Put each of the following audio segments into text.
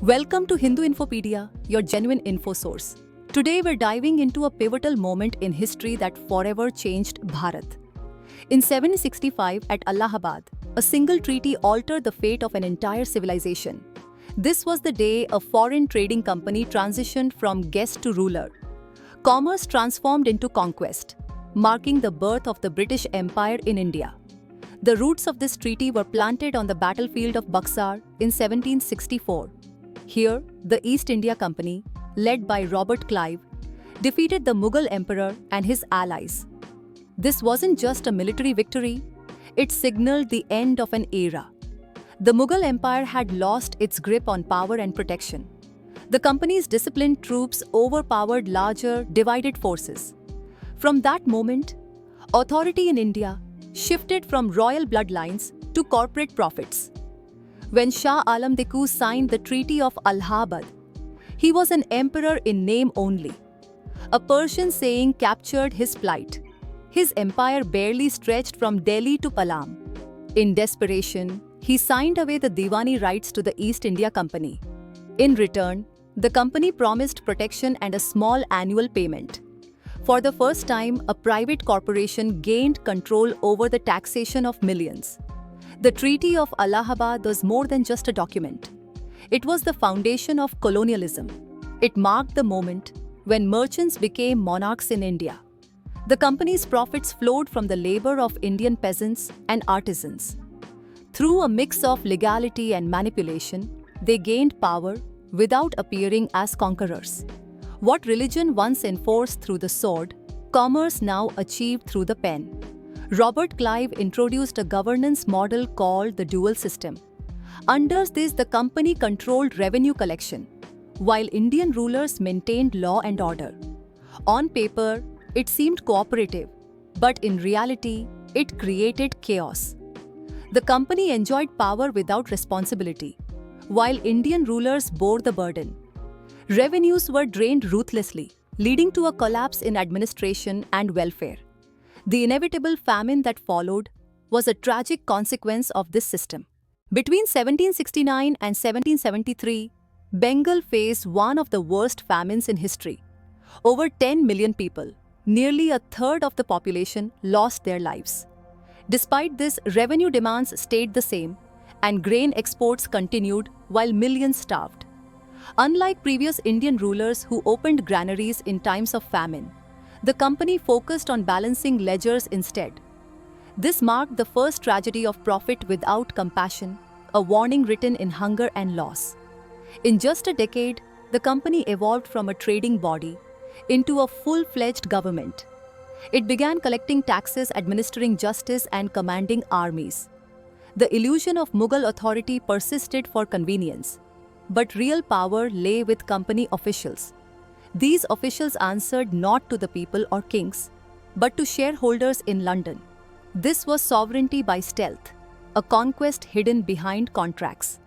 Welcome to Hindu Infopedia, your genuine info source. Today we're diving into a pivotal moment in history that forever changed Bharat. In 765 at Allahabad, a single treaty altered the fate of an entire civilization. This was the day a foreign trading company transitioned from guest to ruler. Commerce transformed into conquest, marking the birth of the British Empire in India. The roots of this treaty were planted on the battlefield of Buxar in 1764. Here, the East India Company, led by Robert Clive, defeated the Mughal emperor and his allies. This wasn't just a military victory, it signaled the end of an era. The Mughal Empire had lost its grip on power and protection. The company's disciplined troops overpowered larger, divided forces. From that moment, authority in India shifted from royal bloodlines to corporate profits. When Shah Alam Diku signed the Treaty of Allahabad, he was an emperor in name only. A Persian saying captured his plight. His empire barely stretched from Delhi to Palam. In desperation, he signed away the Diwani rights to the East India Company. In return, the company promised protection and a small annual payment. For the first time, a private corporation gained control over the taxation of millions. The Treaty of Allahabad was more than just a document. It was the foundation of colonialism. It marked the moment when merchants became monarchs in India. The company's profits flowed from the labor of Indian peasants and artisans. Through a mix of legality and manipulation, they gained power without appearing as conquerors. What religion once enforced through the sword, commerce now achieved through the pen. Robert Clive introduced a governance model called the dual system. Under this, the company controlled revenue collection, while Indian rulers maintained law and order. On paper, it seemed cooperative, but in reality, it created chaos. The company enjoyed power without responsibility, while Indian rulers bore the burden. Revenues were drained ruthlessly, leading to a collapse in administration and welfare. The inevitable famine that followed was a tragic consequence of this system. Between 1769 and 1773, Bengal faced one of the worst famines in history. Over 10 million people, nearly a third of the population, lost their lives. Despite this, revenue demands stayed the same, and grain exports continued while millions starved. Unlike previous Indian rulers who opened granaries in times of famine, the company focused on balancing ledgers instead. This marked the first tragedy of profit without compassion, a warning written in hunger and loss. In just a decade, the company evolved from a trading body into a full-fledged government. It began collecting taxes, administering justice, and commanding armies. The illusion of Mughal authority persisted for convenience, but real power lay with company officials. These officials answered not to the people or kings, but to shareholders in London. This was sovereignty by stealth, a conquest hidden behind contracts.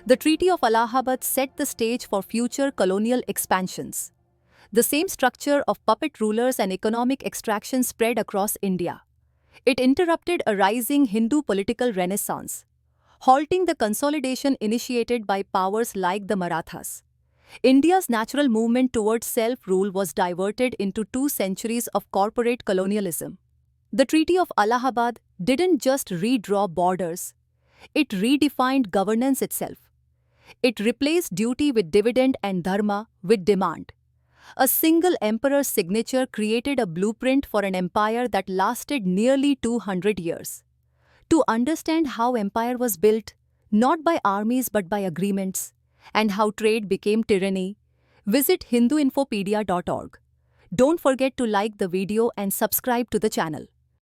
The Treaty of Allahabad set the stage for future colonial expansions. The same structure of puppet rulers and economic extraction spread across India. It interrupted a rising Hindu political renaissance, halting the consolidation initiated by powers like the Marathas. India's natural movement towards self-rule was diverted into 2 centuries of corporate colonialism. The Treaty of Allahabad didn't just redraw borders, it redefined governance itself. It replaced duty with dividend and dharma with demand. A single emperor's signature created a blueprint for an empire that lasted nearly 200 years. To understand how empire was built, not by armies but by agreements, and how trade became tyranny, visit hinduinfopedia.org. Don't forget to like the video and subscribe to the channel.